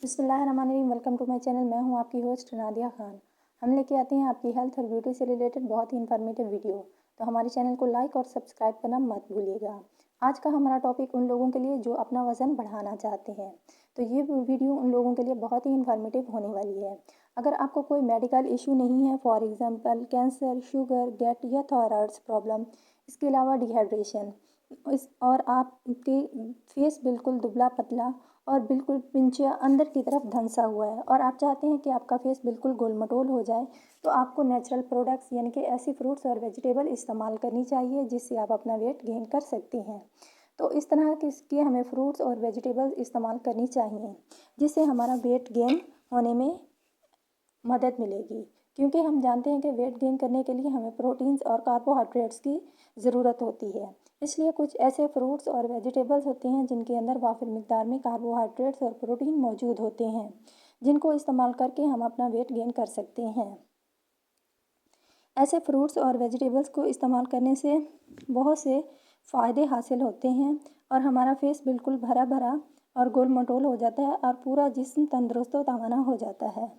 बिस्मिल्लाहिर्रहमानिर्रहीम। Welcome to my channel. मैं हूं आपकी होस्ट नादिया खान। हम लेके आते हैं आपकी हेल्थ और ब्यूटी से रिलेटेड बहुत ही इन्फॉर्मेटिव वीडियो। तो हमारे चैनल को लाइक और सब्सक्राइब करना मत भूलिएगा। आज का हमारा टॉपिक उन लोगों के लिए जो अपना वज़न बढ़ाना चाहते हैं। तो ये वीडियो उन लोगों के लिए बहुत ही इन्फॉर्मेटिव होने वाली है। अगर आपको कोई मेडिकल इशू नहीं है, for example cancer, sugar, gout या थायराइड्स प्रॉब्लम, इसके अलावा डिहाइड्रेशन, और आपके फेस बिल्कुल दुबला पतला और बिल्कुल पिंचिया अंदर की तरफ धंसा हुआ है और आप चाहते हैं कि आपका फेस बिल्कुल गोलमटोल हो जाए, तो आपको नेचुरल प्रोडक्ट्स यानी कि ऐसी फ्रूट्स और वेजिटेबल इस्तेमाल करनी चाहिए जिससे आप अपना वेट गेन कर सकते हैं। तो इस तरह की हमें फ्रूट्स और वेजिटेबल्स इस्तेमाल करनी चाहिए जिससे हमारा वेट गेन होने में मदद मिलेगी, क्योंकि हम जानते हैं कि वेट गेन करने के लिए हमें प्रोटीन्स और कार्बोहाइड्रेट्स की ज़रूरत होती है। इसलिए कुछ ऐसे फ्रूट्स और वेजिटेबल्स होते हैं जिनके अंदर वाफिर मिकदार में कार्बोहाइड्रेट्स और प्रोटीन मौजूद होते हैं, जिनको इस्तेमाल करके हम अपना वेट गेन कर सकते हैं। ऐसे फ्रूट्स और वेजिटेबल्स को इस्तेमाल करने से बहुत से फ़ायदे हासिल होते हैं और हमारा फेस बिल्कुल भरा भरा और गोल मटोल हो जाता है और पूरा जिस्म तंदुरुस्त और तवाना हो जाता है।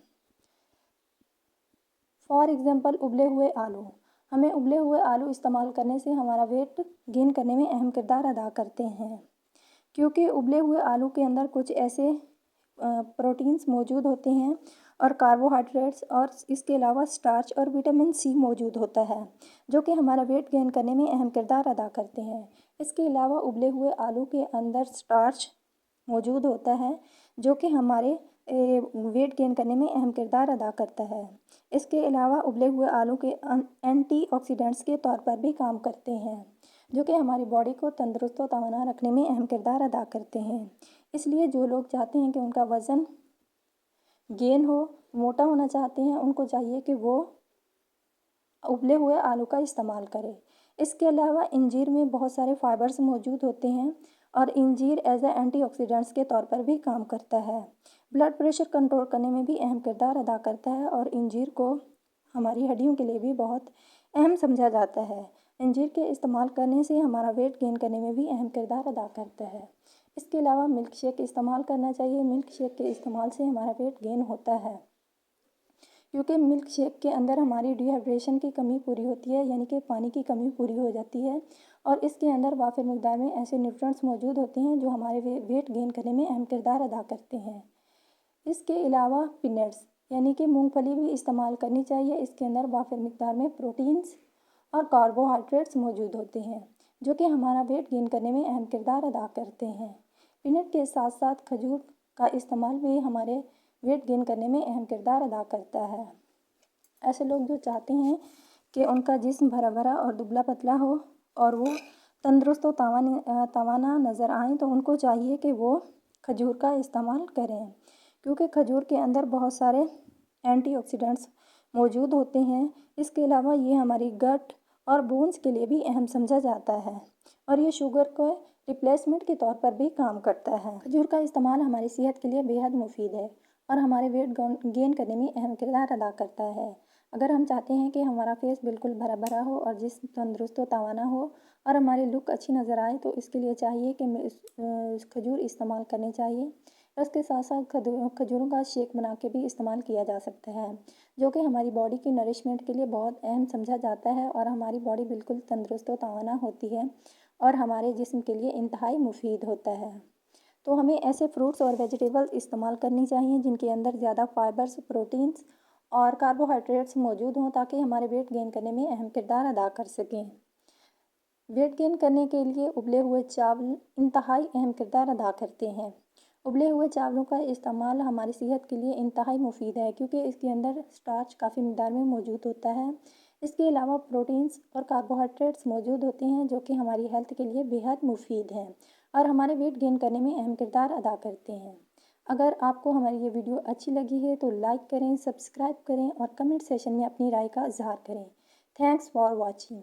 फॉर एग्ज़ाम्पल उबले हुए आलू। हमें उबले हुए आलू इस्तेमाल करने से हमारा वेट गेन करने में अहम किरदार अदा करते हैं, क्योंकि उबले हुए आलू के अंदर कुछ ऐसे प्रोटीन्स मौजूद होते हैं और कार्बोहाइड्रेट्स और इसके अलावा स्टार्च और विटामिन सी मौजूद होता है, जो कि हमारा वेट गेन करने में अहम किरदार अदा करते हैं। इसके अलावा उबले हुए आलू के अंदर स्टार्च मौजूद होता है, जो कि हमारे वेट गेन करने में अहम किरदार अदा करता है। इसके अलावा उबले हुए आलू के एंटीऑक्सीडेंट्स के तौर पर भी काम करते हैं, जो कि हमारी बॉडी को तंदुरुस्त और तवाना रखने में अहम किरदार अदा करते हैं। इसलिए जो लोग चाहते हैं कि उनका वज़न गेन हो, मोटा होना चाहते हैं, उनको चाहिए कि वो उबले हुए आलू का इस्तेमाल करें। इसके अलावा इंजीर में बहुत सारे फाइबर्स मौजूद होते हैं और इंजीर एज ए एंटीऑक्सीडेंट्स के तौर पर भी काम करता है। ब्लड प्रेशर कंट्रोल करने में भी अहम किरदार अदा करता है और इंजीर को हमारी हड्डियों के लिए भी बहुत अहम समझा जाता है। इंजीर के इस्तेमाल करने से हमारा वेट गेन करने में भी अहम किरदार अदा करता है। इसके अलावा मिल्क शेक इस्तेमाल करना चाहिए। मिल्क शेक के इस्तेमाल से हमारा वेट गेन होता है, क्योंकि मिल्क शेक के अंदर हमारी डिहाइड्रेशन की कमी पूरी होती है, यानी कि पानी की कमी पूरी हो जाती है और इसके अंदर वाफिर मिकदार में ऐसे न्यूट्रिएंट्स मौजूद होते हैं जो हमारे वेट गेन करने में अहम किरदार अदा करते हैं। इसके अलावा पीनट्स यानी कि मूंगफली भी इस्तेमाल करनी चाहिए। इसके अंदर वाफिर मिकदार में प्रोटीन्स और कार्बोहाइड्रेट्स मौजूद होते हैं, जो कि हमारा वेट गेन करने में अहम किरदार अदा करते हैं। पीनट के साथ साथ खजूर का इस्तेमाल भी हमारे वेट गेन करने में अहम किरदार अदा करता है। ऐसे लोग जो चाहते हैं कि उनका जिस्म भरा भरा और दुबला पतला हो और वो तंदुरुस्त और तवाना नज़र आए, तो उनको चाहिए कि वो खजूर का इस्तेमाल करें, क्योंकि खजूर के अंदर बहुत सारे एंटीऑक्सीडेंट्स मौजूद होते हैं। इसके अलावा ये हमारी गट और बोन्स के लिए भी अहम समझा जाता है और ये शुगर को रिप्लेसमेंट के तौर पर भी काम करता है। खजूर का इस्तेमाल हमारी सेहत के लिए बेहद मुफीद है और हमारे वेट गेन करने में अहम किरदार अदा करता है। अगर हम चाहते हैं कि हमारा फेस बिल्कुल भरा भरा हो और जिस्म तंदुरुस्त और तवाना हो और हमारी लुक अच्छी नज़र आए, तो इसके लिए चाहिए कि खजूर इस्तेमाल करने चाहिए। इसके साथ साथ खजूरों का शेक बना के भी इस्तेमाल किया जा सकता है, जो कि हमारी बॉडी की नरिशमेंट के लिए बहुत अहम समझा जाता है और हमारी बॉडी बिल्कुल तंदुरुस्त और तवाना होती है और हमारे जिस्म के लिए इंतहाई मुफीद होता है। तो हमें ऐसे फ्रूट्स और वेजिटेबल्स इस्तेमाल करनी चाहिए जिनके अंदर ज़्यादा फाइबर्स, प्रोटीन्स और कार्बोहाइड्रेट्स मौजूद हों, ताकि हमारे वेट गेन करने में अहम किरदार अदा कर सकें। वेट गेन करने के लिए उबले हुए चावल इंतहाई अहम किरदार अदा करते हैं। उबले हुए चावलों का इस्तेमाल हमारी सेहत के लिए इंतहाई मुफीद है, क्योंकि इसके अंदर स्टार्च काफ़ी मिकदार में मौजूद होता है। इसके अलावा प्रोटीन्स और कार्बोहाइड्रेट्स मौजूद होते हैं, जो कि हमारी हेल्थ के लिए बेहद मुफीद हैं और हमारे वेट गेन करने में अहम किरदार अदा करते हैं। अगर आपको हमारी ये वीडियो अच्छी लगी है तो लाइक करें, सब्सक्राइब करें और कमेंट सेशन में अपनी राय का इजहार करें। Thanks for watching.